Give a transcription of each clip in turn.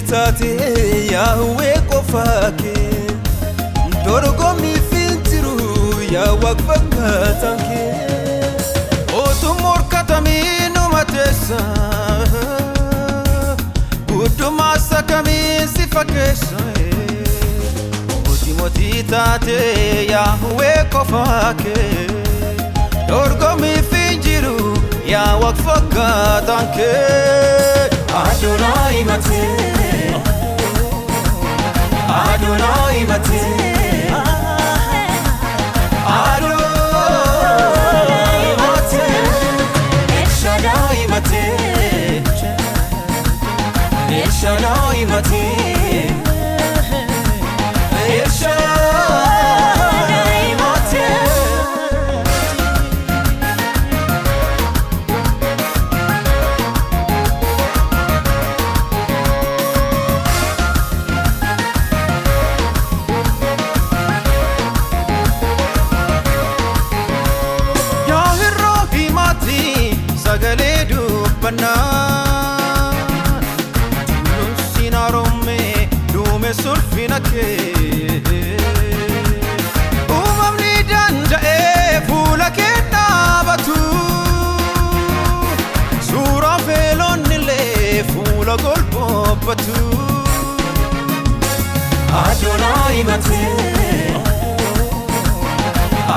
taate Yahweh qofake dorgomi fintiru ya waqfakatanke otumor kataminu matesa guduma sakami sifakesha otimoti taate Yahweh qofake dorgomi fintiru ya waqfakatanke Adonai mate Adonai mate Adonai mate El Shaddai mate El Shaddai mate El Shaddai mate Sagale dubbana Tulumsina romme dume surfina ke Umamni danda'e fuula ke dhaabatu Suura feelonnillee fuula golbobbatu Adonai mate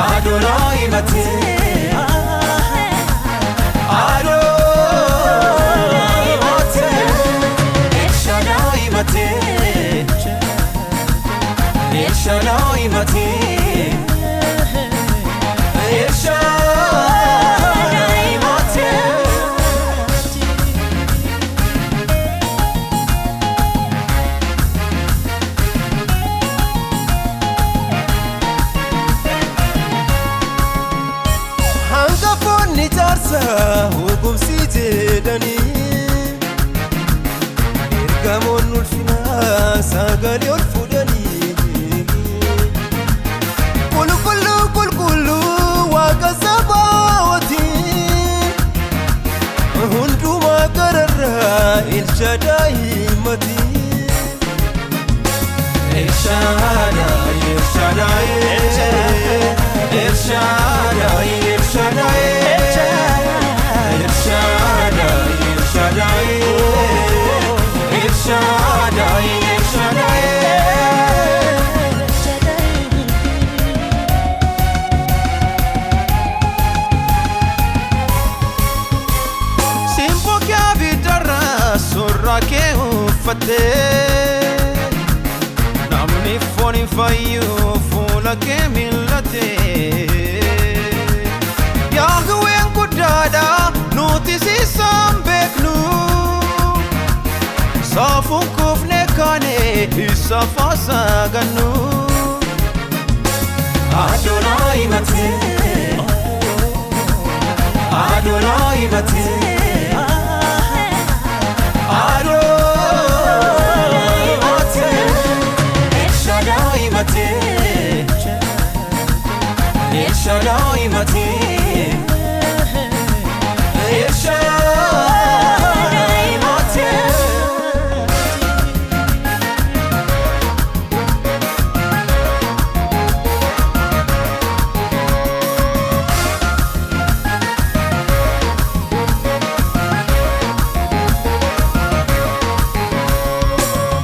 Adonai mate Adonai mate El Shaddai mate El Shaddai mate El Shaddai mate Hangafonni tarsa hogomsi jedhani ergamoon ulfina sagalee ol fudhani qulqullu waaqa sabaawati hundumaa gararraa El Shaddai mati El Shaddai El Shaddai El Shaddai El Shaddai El Shaddai El Shaddai El Shaddai El Shaddai Simpo che avitarra sorra che uffate Namni foni fayyu fuula che millate Yahweh guddaadha nuti sisan beeknu Saafuun kufne kaane isa faasagannu Adonai mate Adonai mate Adonai mate El Shaddai mate El Shaddai mate El Shaddai mate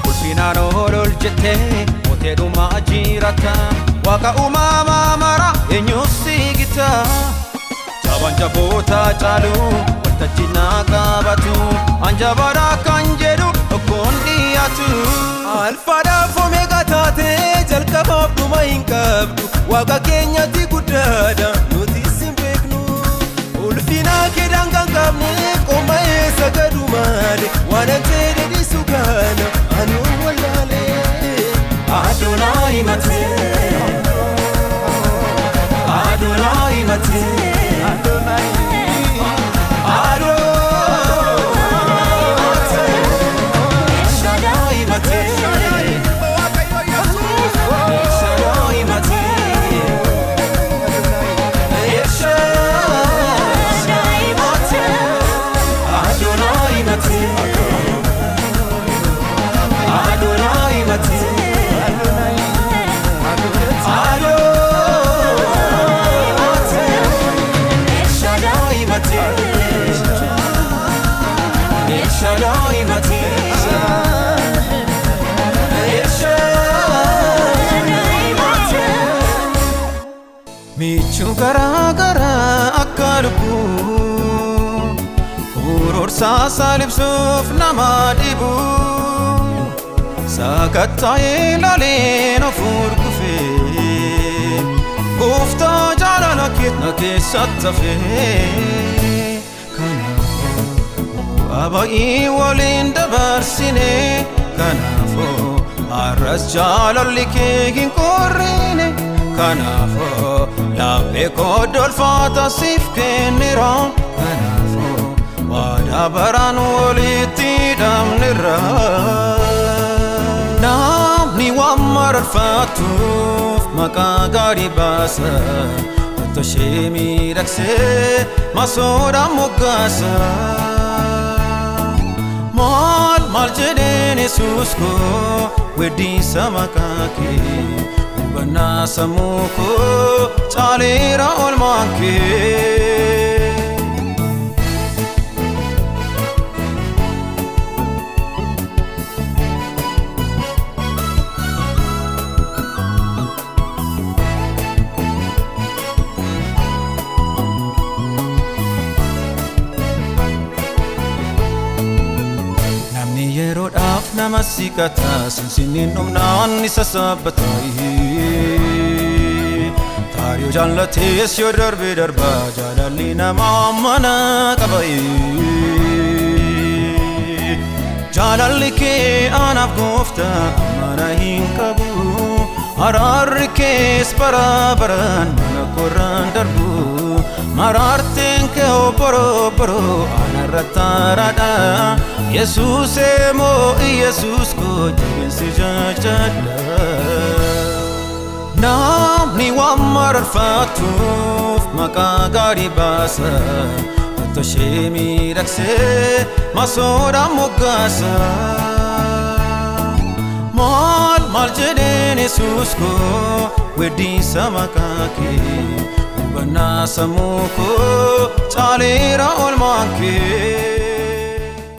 Ulfinaan ol jette mooteedhuma jiraata Waaqa uumamaa mara eenyusi gita Jaban jaboota caalu waltajjii naa qabatu Anjabara kan jedhu tokkoon dhiyaatu Alfaadhaaf Omeegaa taate jalqabaaf dhuma hin qabdu Waaqa keenyatti guddaadha nuti sin beeknu Ulfina kee daangaa hin qabne qoma'ee sagadu malee Waan ati dhiisu kana anu wallaale Adonai mate Adonai mate Adonai mate El Shaddai mate El Shaddai mate El Shaddai mate Adonai mate Jiru gara akka lubbuu urursaa salibsuuf nama dhibu Sakatta'ee laaleen of urgufee Gooftaa jaalala keenya keessatti hafee Kanaafuu aba'ii waliin dabarsine Kanaafuu arras jaalalli kee hin qorrine Kanaafuu laphee koo dolfaata siif kennira Kanaafuu waadaa baraan walitti hidhamnirra Namni waan mararfaatuuf maqaa gaarii baasa Otoo ishee miidhagsee masoodhaan moggaasa Maal jedheen Yesuus koo weeddiisa maqaa kee Hubannaa sammuu koo caaleera oolmaan kee Yeroodhaaf nama siqataa Sinsiniin dhumnaan isa sabbataa Taariyoo jaallatees yoo darbee darbaa Jaalalli nama mana qaba Jaalalli kee anaaf gooftaa mana hin qabu Araarri kees bara baraan mana korraan darbu Mararteen kee obboroo anarratti araadha Yesuus moo Yesuus koo jabinsi jajadha Namni waan mararfaatuuf maqaa gaarii baasa Otoo ishee miidhagsee masoodhaan moggaasa Maal jedheen Yesuus koo weeddiisa maqaa kee Hubannaa sammuu koo caaleera oolmaan kee